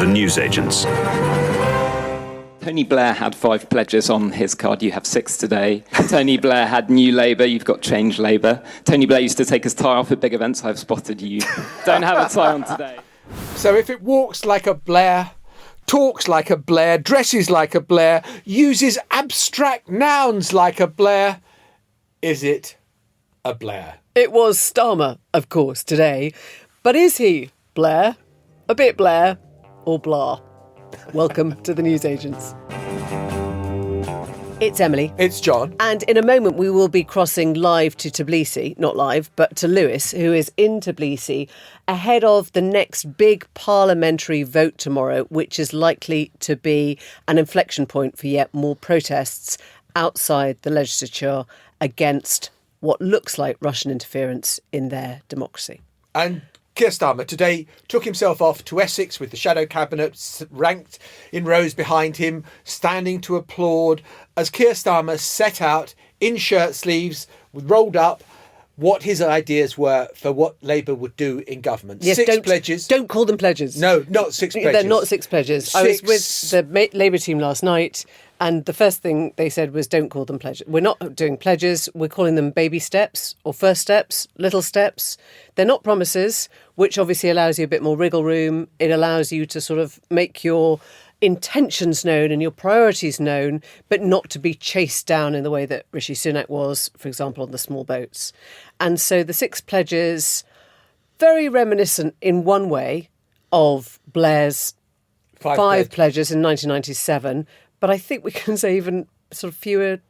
the newsagents. Tony Blair had 5 pledges on his card. You have 6 today. Tony Blair had New Labour. You've got Change Labour. Tony Blair used to take his tie off at big events. I've spotted you don't have a tie on today. So if it walks like a Blair, talks like a Blair, dresses like a Blair, uses abstract nouns like a Blair, is it a Blair? It was Starmer, of course, today. But is he Blair? A bit Blair? Or blah? Welcome to the newsagents. It's Emily. It's John. And in a moment we will be crossing live to Tblisi, not live, but to Lewis, who is in Tblisi, ahead of the next big parliamentary vote tomorrow, which is likely to be an inflection point for yet more protests outside the legislature against what looks like Russian interference in their democracy. And Keir Starmer today took himself off to Essex with the shadow cabinet ranked in rows behind him, standing to applaud as Keir Starmer set out in shirt sleeves, rolled up, what his ideas were for what Labour would do in government. Yes, 6 pledges. Don't call them pledges. No, not 6 pledges. They're not 6 pledges. I was with the Labour team last night, and the first thing they said was, don't call them pledges. We're not doing pledges. We're calling them baby steps or first steps, little steps. They're not promises, which obviously allows you a bit more wriggle room. It allows you to sort of make your intentions known and your priorities known, but not to be chased down in the way that Rishi Sunak was, for example, on the small boats. And so the 6 pledges, very reminiscent in one way of Blair's 5 pledges in 1997, but I think we can say even sort of fewer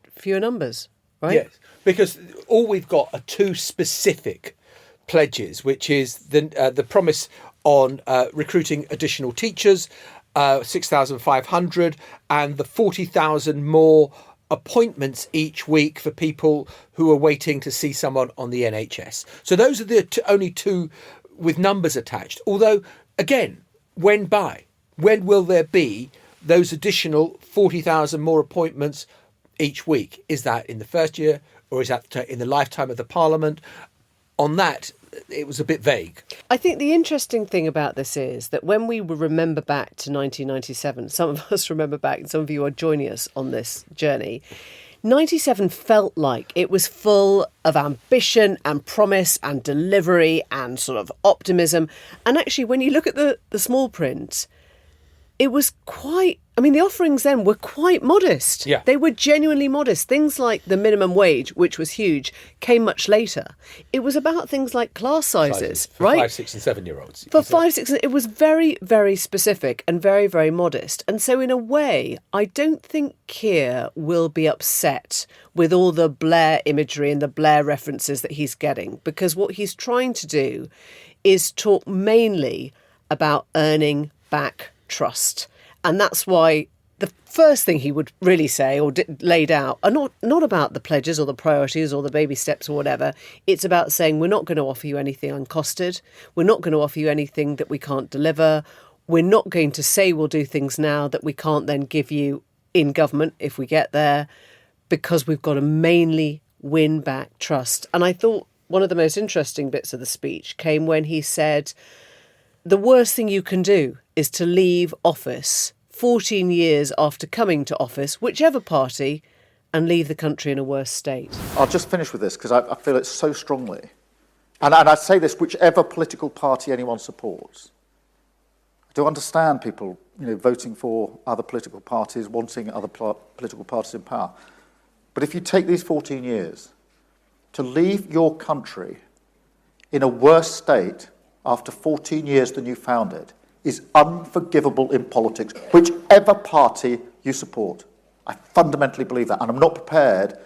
numbers, right? Yes, because all we've got are 2 specific pledges, which is the promise on recruiting additional teachers, 6,500, and the 40,000 more appointments each week for people who are waiting to see someone on the NHS. So those are the only 2 with numbers attached. Although, again, when will there be those additional 40,000 more appointments each week? Is that in the first year or is that in the lifetime of the Parliament? On that, it was a bit vague. I think the interesting thing about this is that when we remember back to 1997, some of us remember back, and some of you are joining us on this journey, 97 felt like it was full of ambition and promise and delivery and sort of optimism. And actually, when you look at the small print, it was quite, the offerings then were quite modest. Yeah. They were genuinely modest. Things like the minimum wage, which was huge, came much later. It was about things like class sizes, for right? 5, 6 and 7-year-olds. For 5, 6, it was very, very specific and very, very modest. And so in a way, I don't think Keir will be upset with all the Blair imagery and the Blair references that he's getting, because what he's trying to do is talk mainly about earning back trust. And that's why the first thing he would really say or laid out are not about the pledges or the priorities or the baby steps or whatever. It's about saying we're not going to offer you anything uncosted. We're not going to offer you anything that we can't deliver. We're not going to say we'll do things now that we can't then give you in government if we get there, because we've got to mainly win back trust. And I thought one of the most interesting bits of the speech came when he said, the worst thing you can do is to leave office 14 years after coming to office, whichever party, and leave the country in a worse state. I'll just finish with this because I feel it so strongly. And I say this, whichever political party anyone supports. I do understand people, voting for other political parties, wanting other political parties in power. But if you take these 14 years, to leave your country in a worse state after 14 years than you found it is unforgivable in politics, whichever party you support. I fundamentally believe that, and I'm not prepared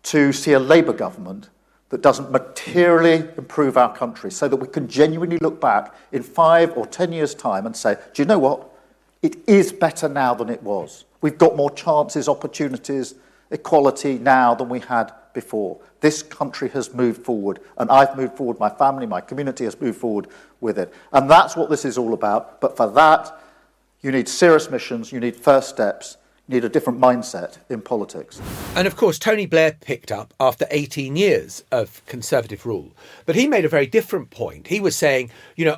to see a Labour government that doesn't materially improve our country so that we can genuinely look back in 5 or 10 years' time and say, do you know what? It is better now than it was. We've got more chances, opportunities, equality now than we had before. This country has moved forward, and I've moved forward, my family, my community has moved forward with it. And that's what this is all about. But for that, you need serious missions, you need first steps, You need a different mindset in politics. And of course, Tony Blair picked up after 18 years of Conservative rule. But he made a very different point. He was saying,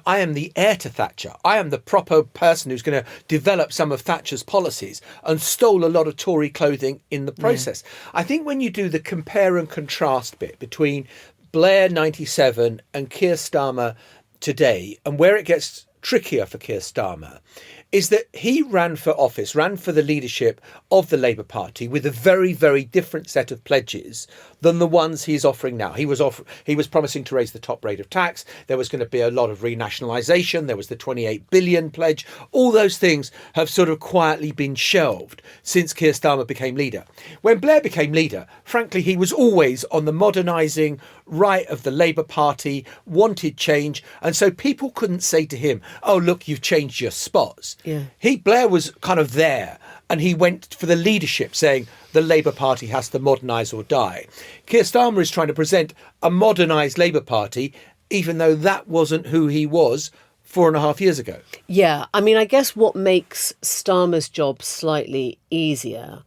I am the heir to Thatcher. I am the proper person who's going to develop some of Thatcher's policies, and stole a lot of Tory clothing in the process. I think when you do the compare and contrast bit between Blair 97 and Keir Starmer today, and where it gets trickier for Keir Starmer, is that he ran for office, ran for the leadership of the Labour Party with a very, very different set of pledges than the ones he's offering now. He was promising to raise the top rate of tax. There was going to be a lot of renationalisation. There was the 28 billion pledge. All those things have sort of quietly been shelved since Keir Starmer became leader. When Blair became leader, frankly, he was always on the modernising right of the Labour Party, wanted change. And so people couldn't say to him, oh, look, you've changed your spots. Yeah. Blair was kind of there, and he went for the leadership, saying the Labour Party has to modernise or die. Keir Starmer is trying to present a modernised Labour Party, even though that wasn't who he was 4.5 years ago. Yeah, I mean, I guess what makes Starmer's job slightly easier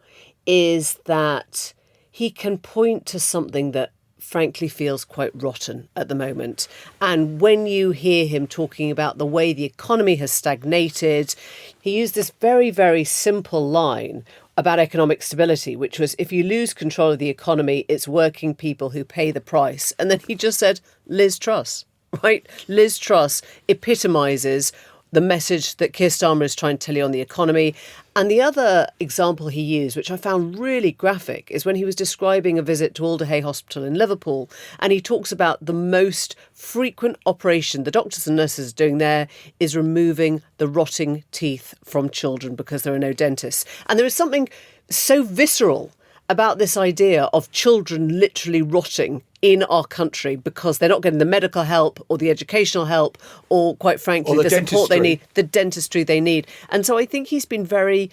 is that he can point to something that frankly feels quite rotten at the moment. And when you hear him talking about the way the economy has stagnated, he used this very, very simple line about economic stability, which was, if you lose control of the economy, it's working people who pay the price. And then he just said, Liz Truss, right? Liz Truss epitomises the message that Keir Starmer is trying to tell you on the economy. And the other example he used, which I found really graphic, is when he was describing a visit to Alderhay Hospital in Liverpool. And he talks about the most frequent operation the doctors and nurses are doing there is removing the rotting teeth from children because there are no dentists. And there is something so visceral about this idea of children literally rotting in our country because they're not getting the medical help or the educational help or, quite frankly, the support they need, the dentistry they need. And so I think he's been very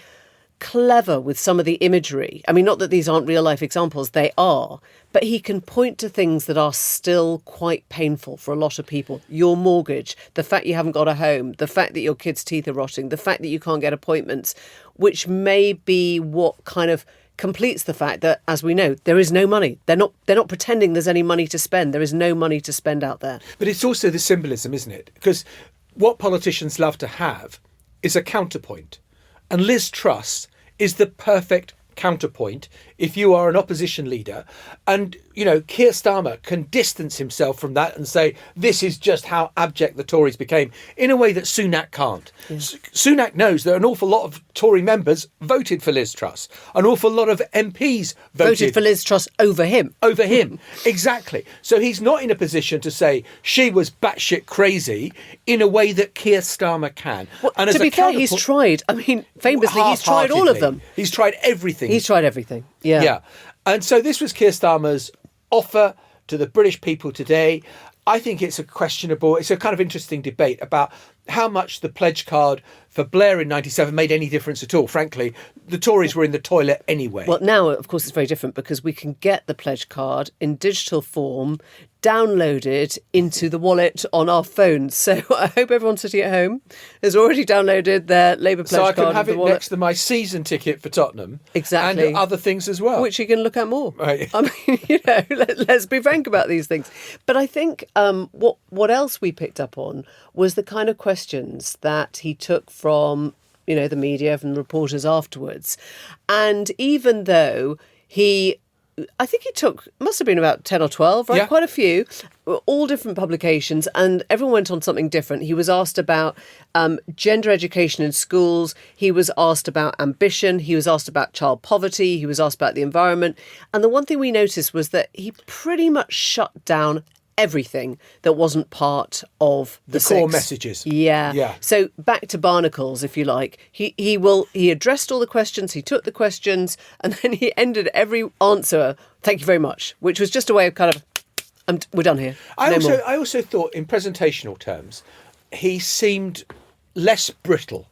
clever with some of the imagery. I mean, not that these aren't real life examples, they are, but he can point to things that are still quite painful for a lot of people. Your mortgage, the fact you haven't got a home, the fact that your kids' teeth are rotting, the fact that you can't get appointments, which may be what kind of completes the fact that, as we know, there is no money. They're not pretending there's any money to spend. There is no money to spend out there. But it's also the symbolism, isn't it? Because what politicians love to have is a counterpoint. And Liz Truss is the perfect counterpoint if you are an opposition leader. And, Keir Starmer can distance himself from that and say, this is just how abject the Tories became, in a way that Sunak can't. Yeah. Sunak knows that an awful lot of Tory members voted for Liz Truss. An awful lot of MPs voted for Liz Truss over him. Over him, exactly. So he's not in a position to say she was batshit crazy in a way that Keir Starmer can. Well, and to be fair, he's tried. I mean, famously, he's tried all of them. He's tried everything. He's tried everything. Yeah. Yeah. And so this was Keir Starmer's offer to the British people today. I think it's a kind of interesting debate about how much the pledge card for Blair in 97 made any difference at all. Frankly, the Tories were in the toilet anyway. Well, now, of course, it's very different because we can get the pledge card in digital form, downloaded into the wallet on our phones. So I hope everyone sitting at home has already downloaded their Labour pledge card. So I can have it wallet next to my season ticket for Tottenham. Exactly. And other things as well. Which you can look at more. Right. I mean, let's be frank about these things. But I think what else we picked up on was the kind of questions that he took from, the media, from reporters afterwards. And even though I think he must have been about 10 or 12, right? Yeah. Quite a few, all different publications, and everyone went on something different. He was asked about gender education in schools. He was asked about ambition. He was asked about child poverty. He was asked about the environment. And the one thing we noticed was that he pretty much shut down everything that wasn't part of the core messages. Yeah. So back to barnacles, if you like. He addressed all the questions, he took the questions, and then he ended every answer, thank you very much, which was just a way of kind of, we're done here. I also thought, in presentational terms, he seemed less brittle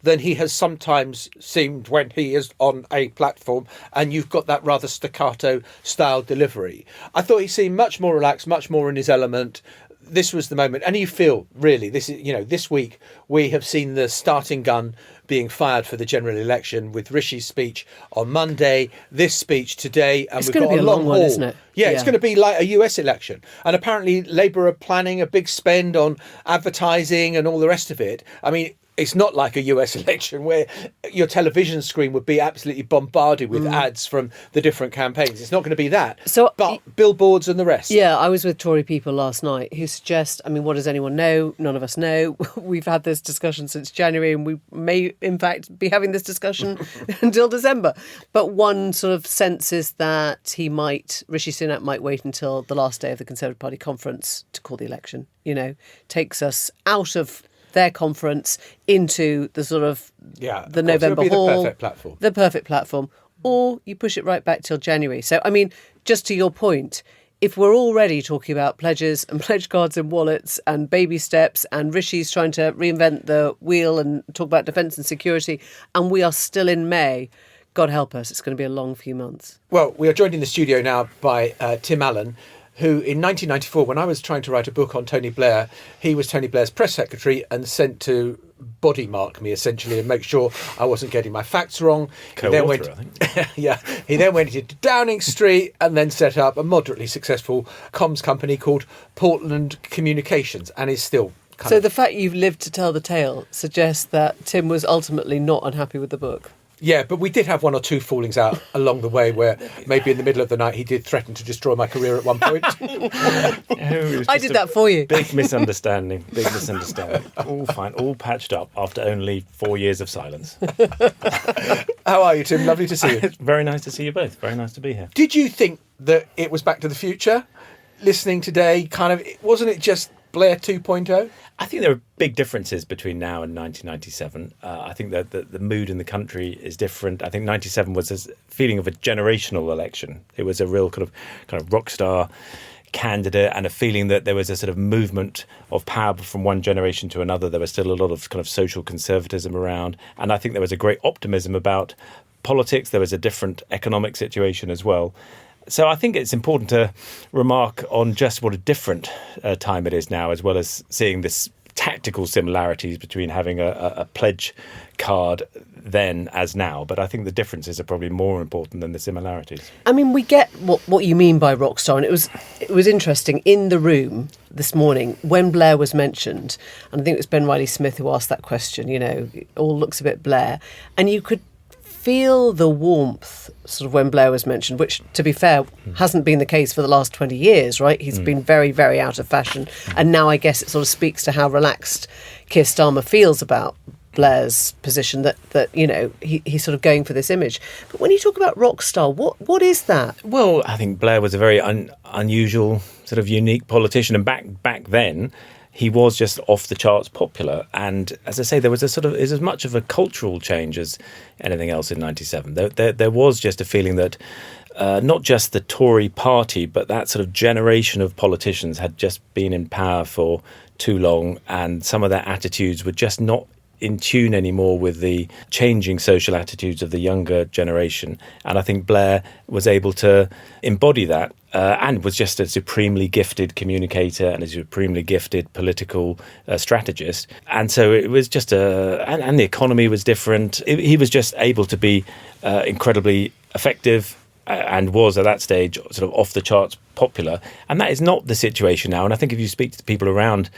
than he has sometimes seemed when he is on a platform and you've got that rather staccato style delivery. I thought he seemed much more relaxed, much more in his element. this was the moment, and you feel really this is, this week we have seen the starting gun being fired for the general election with Rishi's speech on Monday, this speech today, and we've got a long one, haul. isn't it? Yeah, it's going to be like a US election, and apparently Labour are planning a big spend on advertising and all the rest of it. I mean, it's not like a US election where your television screen would be absolutely bombarded with ads from the different campaigns. It's not going to be that. But billboards and the rest. Yeah, I was with Tory people last night who suggest, what does anyone know? None of us know. We've had this discussion since January, and we may, in fact, be having this discussion until December. But one sort of sense is that Rishi Sunak might wait until the last day of the Conservative Party conference to call the election. Takes us out of their conference into the sort of the November hall. The perfect platform. The perfect platform. Or you push it right back till January. So, just to your point, if we're already talking about pledges and pledge cards and wallets and baby steps, and Rishi's trying to reinvent the wheel and talk about defence and security, and we are still in May, God help us, it's going to be a long few months. Well, we are joined in the studio now by Tim Allen, who in 1994, when I was trying to write a book on Tony Blair, he was Tony Blair's press secretary and sent to body mark me, essentially, and make sure I wasn't getting my facts wrong. Co-author, I think. Yeah. He then went into Downing Street and then set up a moderately successful comms company called Portland Communications, and is still So the fact you've lived to tell the tale suggests that Tim was ultimately not unhappy with the book. Yeah, but we did have one or two fallings out along the way where maybe in the middle of the night he did threaten to destroy my career at one point. I did that for you. Big misunderstanding. All fine, all patched up after only 4 years of silence. How are you, Tim? Lovely to see you. Very nice to see you both. Very nice to be here. Did you think that it was Back to the Future? Listening today, wasn't it just Blair 2.0? I think there are big differences between now and 1997. I think that the mood in the country is different. I think 97 was a feeling of a generational election. It was a real kind of rock star candidate, and a feeling that there was a sort of movement of power from one generation to another. There was still a lot of kind of social conservatism around, and I think there was a great optimism about politics. There was a different economic situation as well. So I think it's important to remark on just what a different time it is now, as well as seeing this tactical similarities between having a pledge card then as now. But I think the differences are probably more important than the similarities. We get what you mean by rock star, and it was interesting in the room this morning when Blair was mentioned, and I think it was Ben Riley-Smith who asked that question. It all looks a bit Blair, and you could feel the warmth sort of when Blair was mentioned, which, to be fair, hasn't been the case for the last 20 years, right? He's been very, very out of fashion. And now I guess it sort of speaks to how relaxed Keir Starmer feels about Blair's position, that he's sort of going for this image. But when you talk about rock star, what is that? Well, I think Blair was a very unusual, sort of unique politician. And back then, he was just off the charts popular. And as I say, there was is as much of a cultural change as anything else in 97. There was just a feeling that not just the Tory party, but that sort of generation of politicians had just been in power for too long, and some of their attitudes were just not in tune anymore with the changing social attitudes of the younger generation. And I think Blair was able to embody that, and was just a supremely gifted communicator and a supremely gifted political strategist. And so it was just and the economy was different. He was just able to be incredibly effective, and was at that stage sort of off the charts popular. And that is not the situation now. And I think if you speak to the people around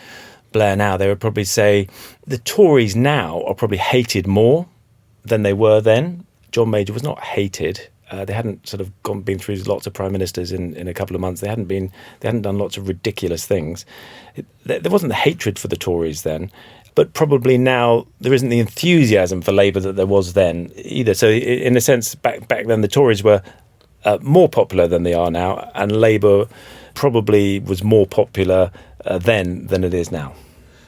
Blair now, they would probably say the Tories now are probably hated more than they were then. John Major was not hated. They hadn't sort of been through lots of prime ministers in a couple of months. They hadn't done lots of ridiculous things. There wasn't the hatred for the Tories then, but probably now there isn't the enthusiasm for Labour that there was then either. So in a sense, back then the Tories were more popular than they are now, and Labour probably was more popular then than it is now.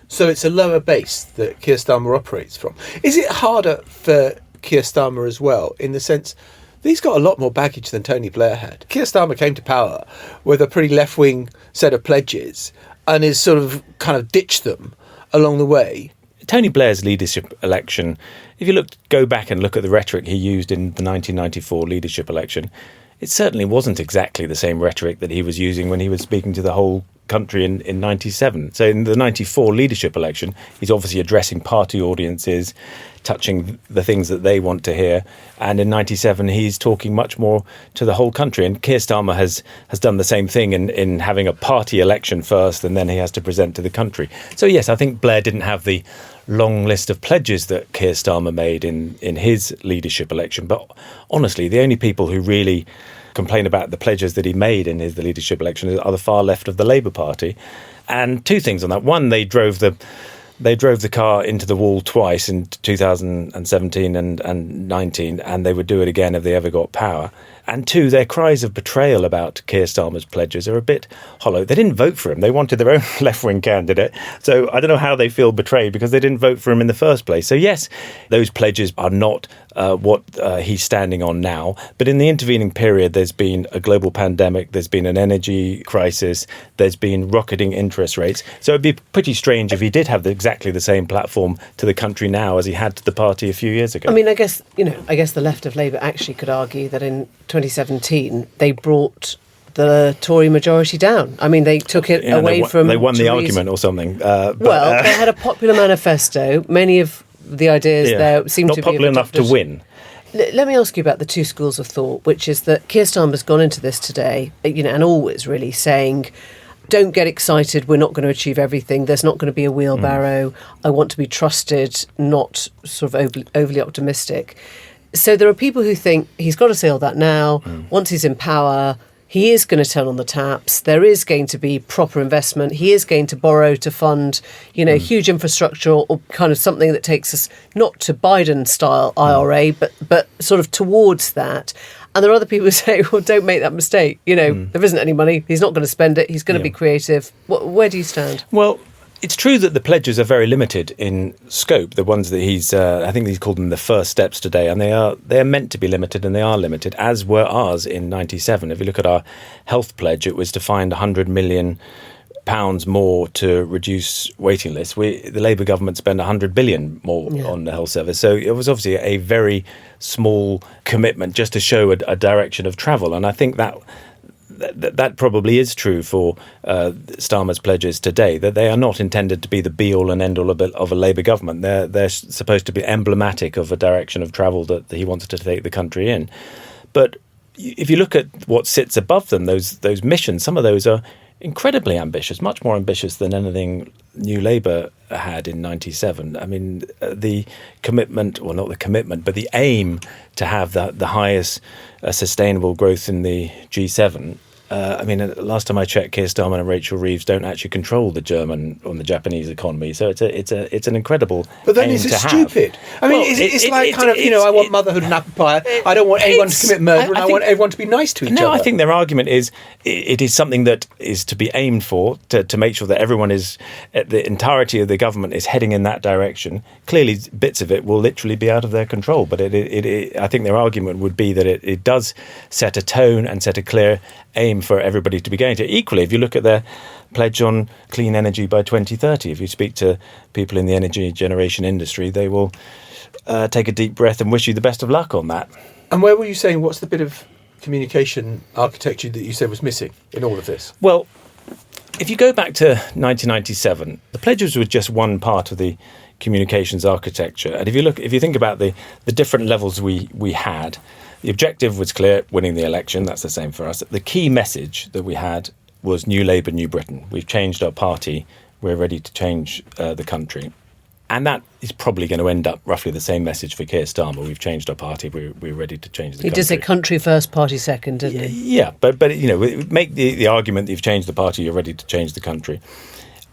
So it's a lower base that Keir Starmer operates from. Is it harder for Keir Starmer as well, in the sense that he's got a lot more baggage than Tony Blair had? Keir Starmer came to power with a pretty left-wing set of pledges and has sort of kind of ditched them along the way. Tony Blair's leadership election, if you go back and look at the rhetoric he used in the 1994 leadership election, it certainly wasn't exactly the same rhetoric that he was using when he was speaking to the whole country in 97. So in the 94 leadership election, he's obviously addressing party audiences, touching the things that they want to hear. And in 97, he's talking much more to the whole country. And Keir Starmer has done the same thing in having a party election first, and then he has to present to the country. So yes, I think Blair didn't have the long list of pledges that Keir Starmer made in his leadership election. But honestly, the only people who really complain about the pledges that he made in his leadership election are the far left of the Labour Party. And two things on that. One, they drove the car into the wall twice in 2017 and 19, and they would do it again if they ever got power. And two, their cries of betrayal about Keir Starmer's pledges are a bit hollow. They didn't vote for him. They wanted their own left-wing candidate. So I don't know how they feel betrayed because they didn't vote for him in the first place. So yes, those pledges are not what he's standing on now. But in the intervening period, there's been a global pandemic, there's been an energy crisis, there's been rocketing interest rates. So it'd be pretty strange if he did have exactly the same platform to the country now as he had to the party a few years ago. I mean, I guess the left of Labour actually could argue that in 2017 they brought the Tory majority down. I mean, they took it away from... They won the Theresa. argument or something. Well, they had a popular manifesto. Many of the ideas there seem to be... Not popular enough to win. Let me ask you about the two schools of thought, which is that Keir Starmer's gone into this today, and always really saying, don't get excited, we're not going to achieve everything, there's not going to be a wheelbarrow, I want to be trusted, not sort of overly optimistic. So there are people who think he's got to say all that now, once he's in power, he is going to turn on the taps, there is going to be proper investment, he is going to borrow to fund, huge infrastructure or kind of something that takes us not to Biden-style IRA, but sort of towards that. And there are other people who say, well, don't make that mistake. There isn't any money, he's not going to spend it, he's going to be creative. Where do you stand? Well, it's true that the pledges are very limited in scope. The ones that he's, I think he's called them the first steps today, and they are meant to be limited, and they are limited, as were ours in 97. If you look at our health pledge, it was to find £100 million more to reduce waiting lists. The Labour government spent £100 billion more on the health service. So it was obviously a very small commitment just to show a direction of travel. And I think that probably is true for Starmer's pledges today, that they are not intended to be the be-all and end-all of a Labour government. They're supposed to be emblematic of a direction of travel that he wants to take the country in. But if you look at what sits above them, those missions, some of those are incredibly ambitious, much more ambitious than anything New Labour had in 97. I mean, the commitment, well, not the commitment, but the aim to have the highest sustainable growth in the G7. Last time I checked, Keir Starmer and Rachel Reeves don't actually control the German or the Japanese economy, so it's an incredible. But then aim is it to have. stupid? I mean, it's like I want motherhood and apple pie. I don't want anyone to commit murder, and I want everyone to be nice to each other. No, I think their argument is it is something that is to be aimed for, to make sure that everyone is, the entirety of the government is heading in that direction. Clearly, bits of it will literally be out of their control, but I think their argument would be that it does set a tone and set a clear aim for everybody to be going to. Equally, if you look at their pledge on clean energy by 2030, if you speak to people in the energy generation industry, they will take a deep breath and wish you the best of luck on that. And where were you saying, what's the bit of communication architecture that you said was missing in all of this? Well, if you go back to 1997, the pledges were just one part of the communications architecture. And if you think about the different levels we had, the objective was clear, winning the election. That's the same for us. The key message that we had was New Labour, New Britain. We've changed our party. We're ready to change the country. And that is probably going to end up roughly the same message for Keir Starmer. We've changed our party. We're ready to change the country. He did say country first, party second, didn't he? Yeah, but make the argument that you've changed the party, you're ready to change the country.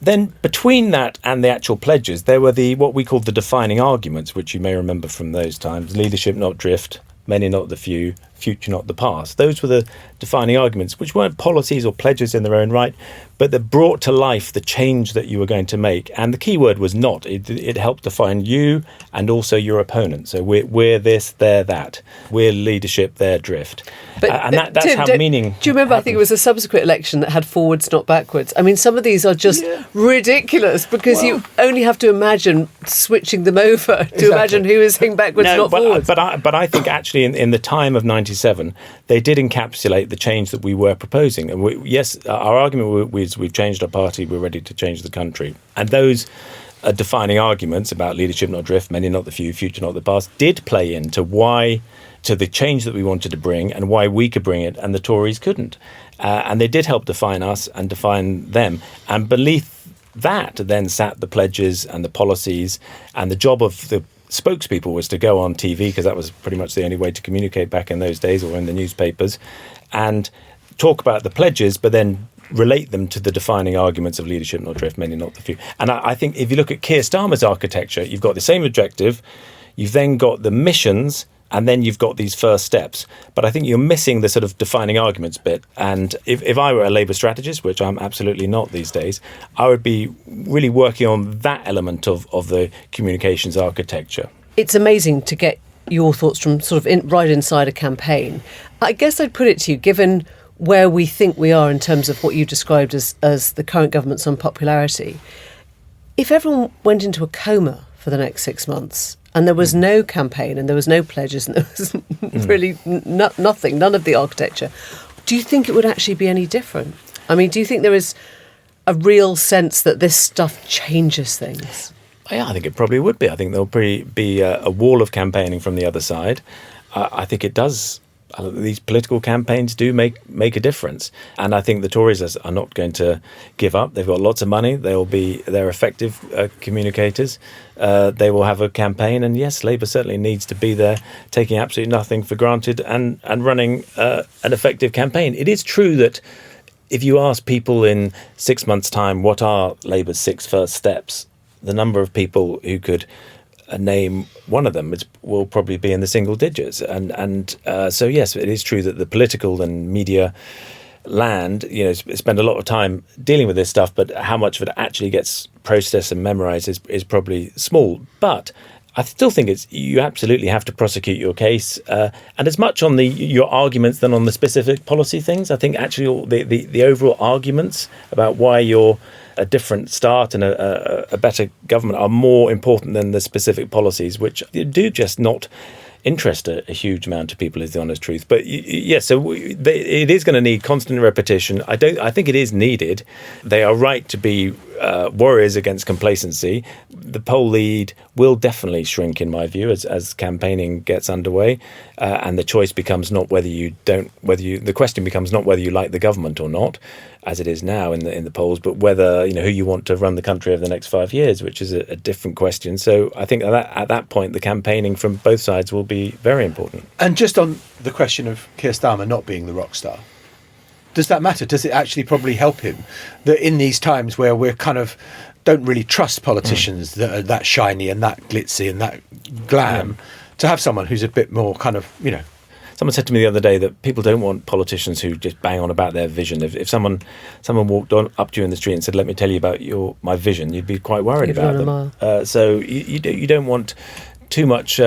Then between that and the actual pledges, there were what we called the defining arguments, which you may remember from those times. Leadership, not drift. Many, not the few. Future, not the past. Those were the defining arguments, which weren't policies or pledges in their own right, but that brought to life the change that you were going to make. And the key word was not. It helped define you and also your opponent. So we're this, they're that. We're leadership, they're drift. That's Tim, how meaning. Do you remember? Happens. I think it was a subsequent election that had forwards, not backwards. I mean, some of these are just ridiculous because you only have to imagine switching them over to imagine who is saying backwards, not forwards. But I think actually actually, in the time of 97, they did encapsulate the change that we were proposing. And yes, our argument was we've changed our party, we're ready to change the country. And those defining arguments about leadership not drift, many not the few, future not the past, did play into to the change that we wanted to bring and why we could bring it and the Tories couldn't. And they did help define us and define them. And beneath that then sat the pledges and the policies, and the job of the spokespeople was to go on TV, because that was pretty much the only way to communicate back in those days, or in the newspapers, and talk about the pledges, but then relate them to the defining arguments of leadership not drift, many not the few. And I think if you look at Keir Starmer's architecture, you've got the same objective, you've then got the missions, and then you've got these first steps. But I think you're missing the sort of defining arguments bit. And if I were a Labour strategist, which I'm absolutely not these days, I would be really working on that element of the communications architecture. It's amazing to get your thoughts from sort of right inside a campaign. I guess I'd put it to you, given where we think we are in terms of what you described as the current government's unpopularity, if everyone went into a coma for the next 6 months, and there was no campaign, and there was no pledges, and there was really nothing, none of the architecture, do you think it would actually be any different? I mean, do you think there is a real sense that this stuff changes things? Yeah, I think it probably would be. I think there'll probably be a wall of campaigning from the other side. I think it does. These political campaigns do make a difference, and I think the Tories are not going to give up. They've got lots of money. They're effective communicators. They will have a campaign, and yes, Labour certainly needs to be there, taking absolutely nothing for granted and running an effective campaign. It is true that if you ask people in 6 months' time what are Labour's 6 first steps, the number of people who could name one of them will probably be in the single digits. And so, yes, it is true that the political and media land, spend a lot of time dealing with this stuff, but how much of it actually gets processed and memorized is probably small. But I still think you absolutely have to prosecute your case, and as much on your arguments than on the specific policy things. I think actually the overall arguments about why you're a different start and a better government are more important than the specific policies, which do just not interest a huge amount of people, is the honest truth. But yes, so it is going to need constant repetition. I think it is needed. They are right to be warriors against complacency. The poll lead will definitely shrink, in my view, as campaigning gets underway, and the choice becomes not the question becomes not whether you like the government or not, as it is now in the polls, but whether who you want to run the country over the next 5 years, which is a different question. So I think at that point, the campaigning from both sides will be very important. And just on the question of Keir Starmer not being the rock star, does that matter? Does it actually probably help him that in these times where we're kind of don't really trust politicians that are that shiny and that glitzy and that glam, to have someone who's a bit more kind of, Someone said to me the other day that people don't want politicians who just bang on about their vision. If someone walked up to you in the street and said, "Let me tell you about my vision," you'd be quite worried about them. So you don't want too much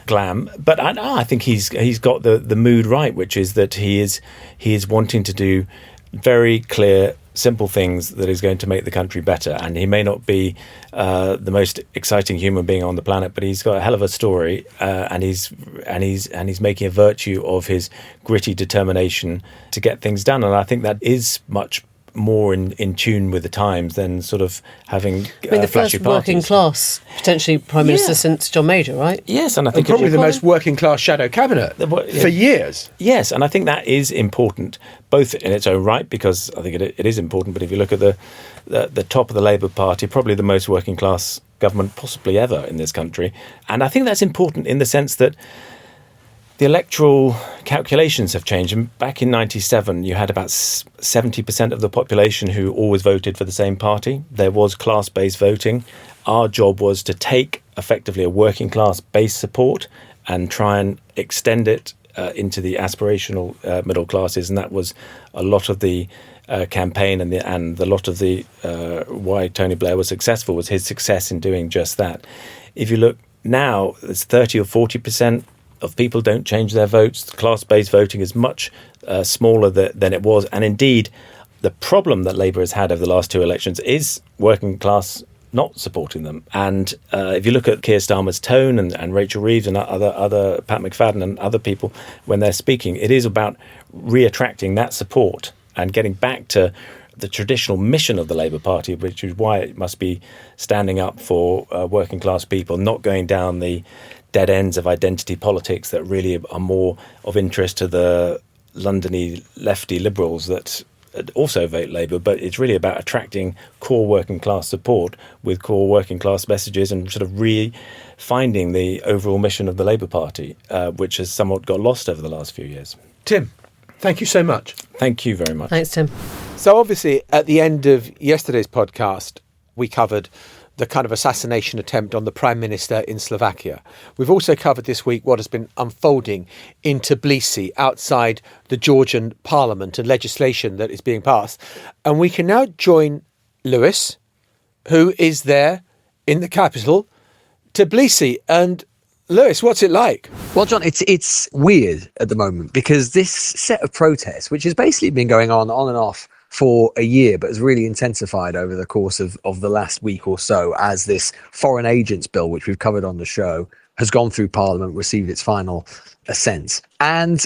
glam. But I think he's got the mood right, which is that he is wanting to do very clear, simple things that is going to make the country better. And he may not be the most exciting human being on the planet, but he's got a hell of a story, and he's making a virtue of his gritty determination to get things done. And I think that is much more in tune with the times than sort of having the flashy first working parties. Class potentially Prime Minister since John Major, right? Yes, and I think probably the most working class shadow cabinet for years. Yes, and I think that is important, both in its own right, because I think it is important. But if you look at the top of the Labour Party, probably the most working class government possibly ever in this country, and I think that's important in the sense that the electoral calculations have changed. And back in 97, you had about 70% of the population who always voted for the same party. There was class-based voting. Our job was to take effectively a working class base support and try and extend it into the aspirational middle classes. And that was a lot of the campaign and a lot of the why Tony Blair was successful was his success in doing just that. If you look now, it's 30 or 40% of people don't change their votes. Class-based voting is much smaller than it was. And indeed, the problem that Labour has had over the last two elections is working class not supporting them. And if you look at Keir Starmer's tone and Rachel Reeves and other Pat McFadden and other people when they're speaking, it is about reattracting that support and getting back to the traditional mission of the Labour Party, which is why it must be standing up for working class people, not going down the dead ends of identity politics that really are more of interest to the Londony lefty liberals that also vote Labour. But it's really about attracting core working class support with core working class messages and sort of finding the overall mission of the Labour Party, which has somewhat got lost over the last few years. Tim, thank you so much. Thank you very much. Thanks, Tim. So obviously, at the end of yesterday's podcast, we covered the kind of assassination attempt on the Prime Minister in Slovakia. We've also covered this week what has been unfolding in Tbilisi outside the Georgian parliament and legislation that is being passed. And we can now join Lewis, who is there in the capital, Tbilisi. And Lewis, what's it like? Well, John, it's weird at the moment because this set of protests, which has basically been going on and off for a year, but has really intensified over the course of the last week or so as this foreign agents bill, which we've covered on the show, has gone through Parliament, received its final assent. And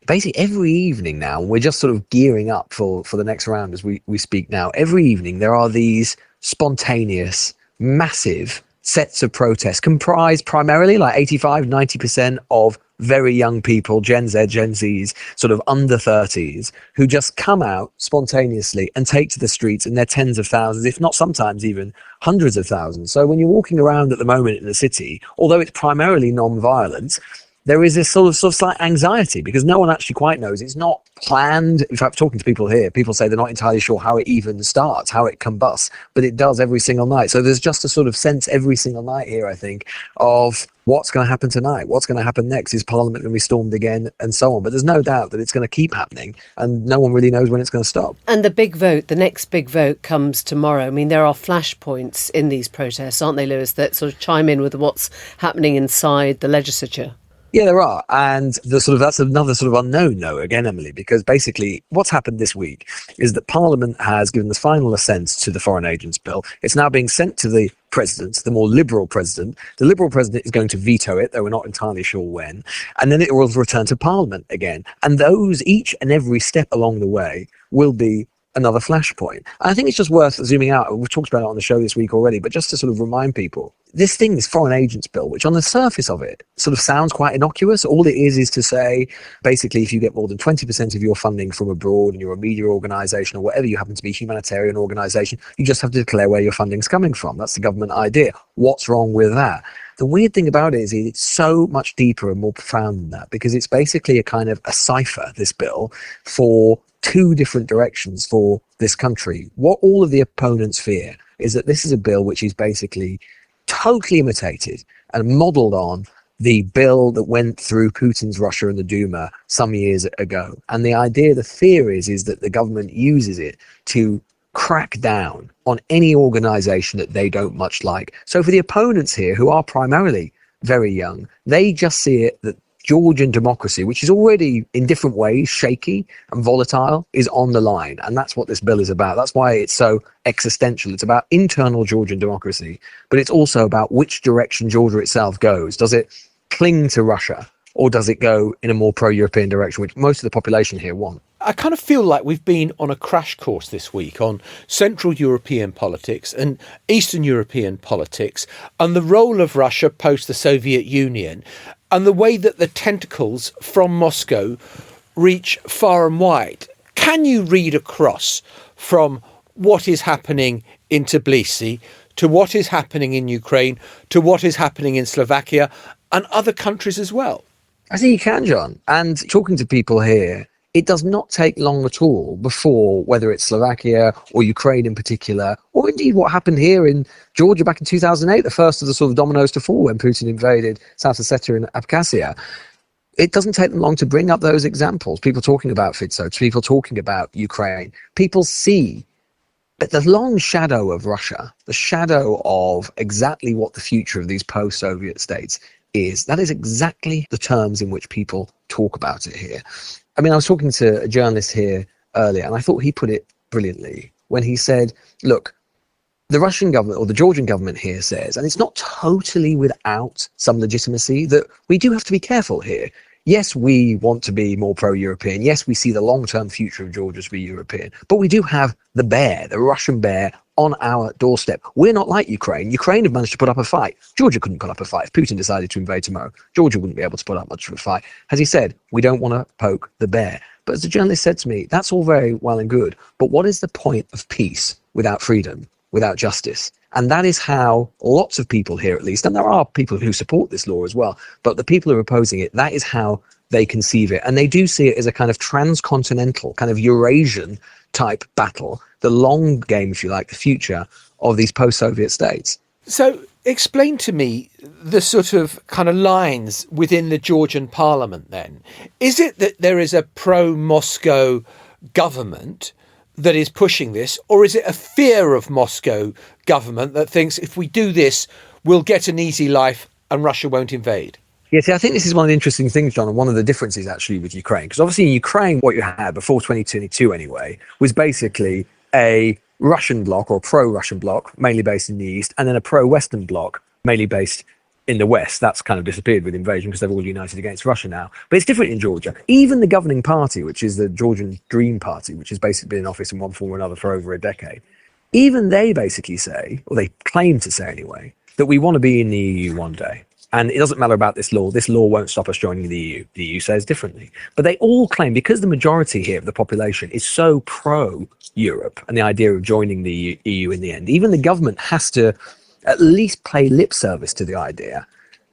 basically every evening now, we're just sort of gearing up for the next round as we speak now. Every evening there are these spontaneous, massive sets of protests comprised primarily like 85-90% of very young people, Gen Z, Gen Zs, sort of under 30s, who just come out spontaneously and take to the streets in their tens of thousands, if not sometimes even hundreds of thousands. So when you're walking around at the moment in the city, although it's primarily non-violent, there is this sort of slight anxiety because no one actually quite knows. It's not planned. In fact, talking to people here, people say they're not entirely sure how it even starts, how it combusts, but it does every single night. So there's just a sort of sense every single night here, I think, of what's going to happen tonight, what's going to happen next, is Parliament going to be stormed again, and so on. But there's no doubt that it's going to keep happening, and no one really knows when it's going to stop. And the big vote, the next big vote comes tomorrow. I mean, there are flashpoints in these protests, aren't they, Lewis, that sort of chime in with what's happening inside the legislature? Yeah, there are. And that's another sort of unknown, though, again, Emily, because basically what's happened this week is that Parliament has given the final assent to the Foreign Agents Bill. It's now being sent to the President, the more Liberal President. The Liberal President is going to veto it, though we're not entirely sure when. And then it will return to Parliament again. And those, each and every step along the way, will be another flashpoint. I think it's just worth zooming out. We've talked about it on the show this week already, but just to sort of remind people, this Foreign Agents Bill, which on the surface of it sort of sounds quite innocuous. All it is to say, basically, if you get more than 20% of your funding from abroad and you're a media organisation or whatever you happen to be, humanitarian organisation, you just have to declare where your funding's coming from. That's the government idea. What's wrong with that? The weird thing about it is it's so much deeper and more profound than that, because it's basically a kind of a cipher, this bill, for two different directions for this country. What all of the opponents fear is that this is a bill which is basically totally imitated and modelled on the bill that went through Putin's Russia and the Duma some years ago. And the idea, the fear is that the government uses it to crack down on any organisation that they don't much like. So for the opponents here, who are primarily very young, they just see it that Georgian democracy, which is already in different ways shaky and volatile, is on the line. And that's what this bill is about. That's why it's so existential. It's about internal Georgian democracy, but it's also about which direction Georgia itself goes. Does it cling to Russia, or does it go in a more pro-European direction, which most of the population here want? I kind of feel like we've been on a crash course this week on Central European politics and Eastern European politics and the role of Russia post the Soviet Union and the way that the tentacles from Moscow reach far and wide. Can you read across from what is happening in Tbilisi to what is happening in Ukraine to what is happening in Slovakia and other countries as well? I think you can, John. And talking to people here, it does not take long at all before, whether it's Slovakia or Ukraine in particular, or indeed what happened here in Georgia back in 2008, the first of the sort of dominoes to fall when Putin invaded South Ossetia and Abkhazia. It doesn't take them long to bring up those examples. People talking about Fico, people talking about Ukraine. People see that the long shadow of Russia, the shadow of exactly what the future of these post-Soviet states is, that is exactly the terms in which people talk about it here. I mean, I was talking to a journalist here earlier, and I thought he put it brilliantly when he said, look, The Russian government or the Georgian government here says, and it's not totally without some legitimacy, that we do have to be careful here. Yes, we want to be more pro-European. Yes, we see the long-term future of Georgia to be European. But we do have the bear, the Russian bear, on our doorstep. We're not like Ukraine. Ukraine have managed to put up a fight. Georgia couldn't put up a fight. If Putin decided to invade tomorrow, Georgia wouldn't be able to put up much of a fight. As he said, we don't want to poke the bear. But as a journalist said to me, that's all very well and good. But what is the point of peace without freedom, without justice? And that is how lots of people here, at least, and there are people who support this law as well, but the people who are opposing it, that is how they conceive it. And they do see it as a kind of transcontinental, kind of Eurasian type battle, the long game, if you like, the future of these post-Soviet states. So explain to me the sort of kind of lines within the Georgian parliament then. Is it that there is a pro-Moscow government that is pushing this, or is it a fear of Moscow government that thinks if we do this, we'll get an easy life and Russia won't invade? Yeah, see, I think this is one of the interesting things, John, and one of the differences actually with Ukraine. Because obviously in Ukraine, what you had before 2022 anyway, was basically a Russian bloc or pro-Russian bloc, mainly based in the east, and then a pro-Western bloc, mainly based in the west. That's kind of disappeared with invasion because they're all united against Russia now. But it's different in Georgia. Even the governing party, which is the Georgian Dream Party, which has basically been in office in one form or another for over a decade, even they basically say, or they claim to say anyway, that we want to be in the EU one day. And it doesn't matter about this law. This law won't stop us joining the EU. The EU says differently. But they all claim, because the majority here of the population is so pro-Europe and the idea of joining the EU in the end, even the government has to at least pay lip service to the idea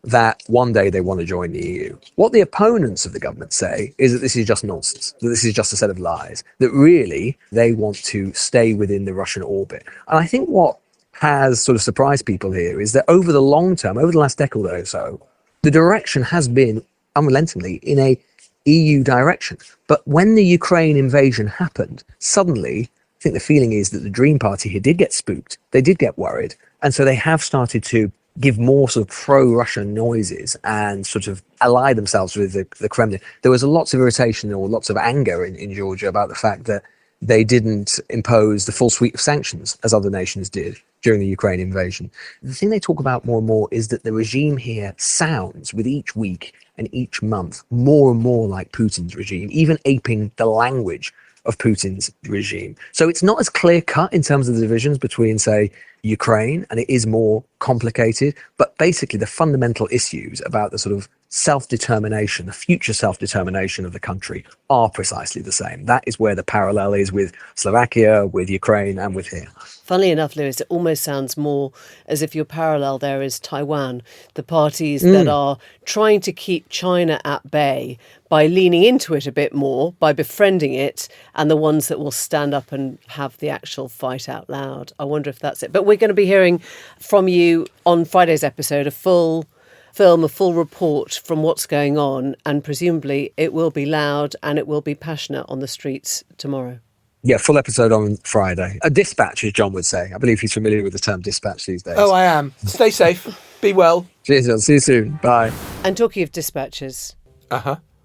that one day they want to join the EU. What the opponents of the government say is that this is just nonsense, that this is just a set of lies, that really they want to stay within the Russian orbit. And I think what has sort of surprised people here is that over the long term, over the last decade or so, the direction has been unrelentingly in a EU direction. But when the Ukraine invasion happened, suddenly, I think the feeling is that the Dream Party here did get spooked. They did get worried. And so they have started to give more sort of pro-Russian noises and sort of ally themselves with the Kremlin. There was lots of irritation or lots of anger in Georgia about the fact that they didn't impose the full suite of sanctions as other nations did during the Ukraine invasion. The thing they talk about more and more is that the regime here sounds, with each week and each month, more and more like Putin's regime, even aping the language of Putin's regime. So it's not as clear cut in terms of the divisions between, say, Ukraine, and it is more complicated, but basically the fundamental issues about the sort of self-determination, the future self-determination of the country are precisely the same. That is where the parallel is with Slovakia, with Ukraine, and with here. Funnily enough, Lewis, it almost sounds more as if your parallel there is Taiwan, the parties that are trying to keep China at bay by leaning into it a bit more, by befriending it, and the ones that will stand up and have the actual fight out loud. I wonder if that's it. But we're going to be hearing from you on Friday's episode a full film, a full report from what's going on, and presumably it will be loud and it will be passionate on the streets tomorrow. Yeah, full episode on Friday. A dispatch, as John would say. I believe he's familiar with the term dispatch these days. Oh, I am. Stay safe. Be well. Cheers, John. See you soon. Bye. And talking of dispatches,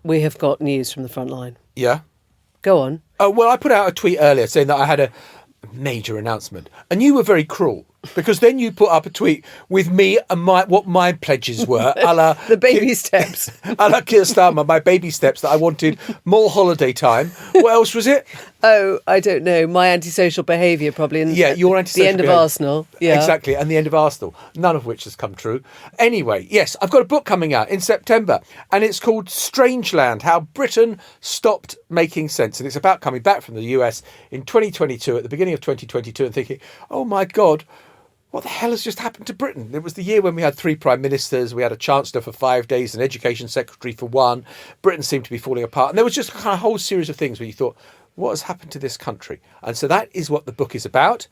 we have got news from the front line. Yeah. Go on. Oh, well, I put out a tweet earlier saying that I had a major announcement, and you were very cruel, because then you put up a tweet with me and what my pledges were, a la the baby steps, a la Keir Starmer, my baby steps, that I wanted more holiday time. What else was it? Oh, I don't know. My antisocial behaviour, probably. And yeah, your antisocial the end behaviour. Of Arsenal. Yeah, exactly, and the end of Arsenal. None of which has come true. Anyway, yes, I've got a book coming out in September, and it's called Strangeland: How Britain Stopped Making Sense, and it's about coming back from the US in 2022, at the beginning of 2022, and thinking, oh my God, what the hell has just happened to Britain? It was the year when we had 3 prime ministers, we had a chancellor for 5 days, an education secretary for 1. Britain seemed to be falling apart. And there was just a kind of whole series of things where you thought, what has happened to this country? And so that is what the book is about.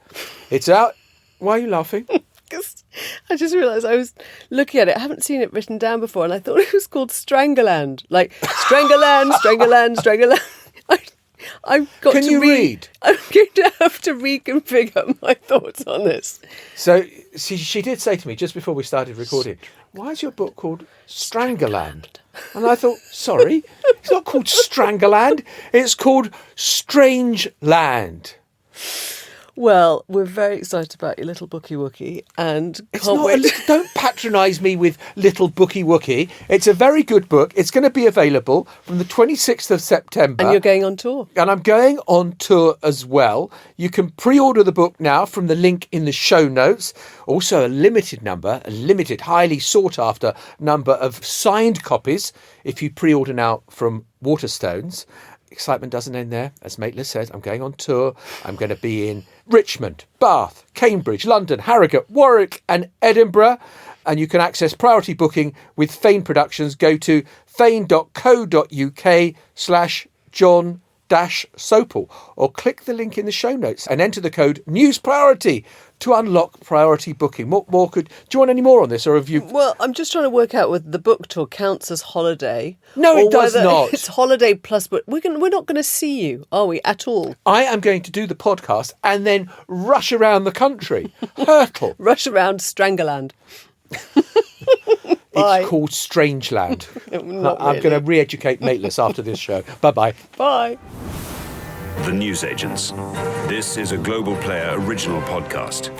It's out. Why are you laughing? Because I just realised I was looking at it. I haven't seen it written down before, and I thought it was called Strangerland. Like, Strangerland, Strangerland, Strangerland. I've got Can to you read? I'm going to have to reconfigure my thoughts on this. So she did say to me just before we started recording, why is your book called Strangerland? And I thought, sorry, it's not called Strangerland. It's called Strange Land. Well, we're very excited about your little bookie wookie and It's can't not wait. don't patronise me with Little Bookie Wookie. It's a very good book. It's going to be available from the 26th of September. And you're going on tour. And I'm going on tour as well. You can pre-order the book now from the link in the show notes. Also a limited, highly sought after number of signed copies if you pre-order now from Waterstones. Excitement doesn't end there. As Maitlis says, I'm going on tour. I'm going to be in Richmond, Bath, Cambridge, London, Harrogate, Warwick and Edinburgh. And you can access priority booking with Fane Productions. Go to fane.co.uk/John-Sopel or click the link in the show notes and enter the code NEWSPRIORITY to unlock priority booking. Do you want any more on this, or have you? Well, I'm just trying to work out whether the book tour counts as holiday. No, or it does whether not. It's holiday plus, but we're not going to see you, are we, at all? I am going to do the podcast and then rush around the country. Hurtle. Rush around Strangerland. Bye. It's called Strangeland. Not I'm really. going to re-educate Maitlis after this show. Bye-bye. Bye. The Newsagents. This is a Global Player original podcast.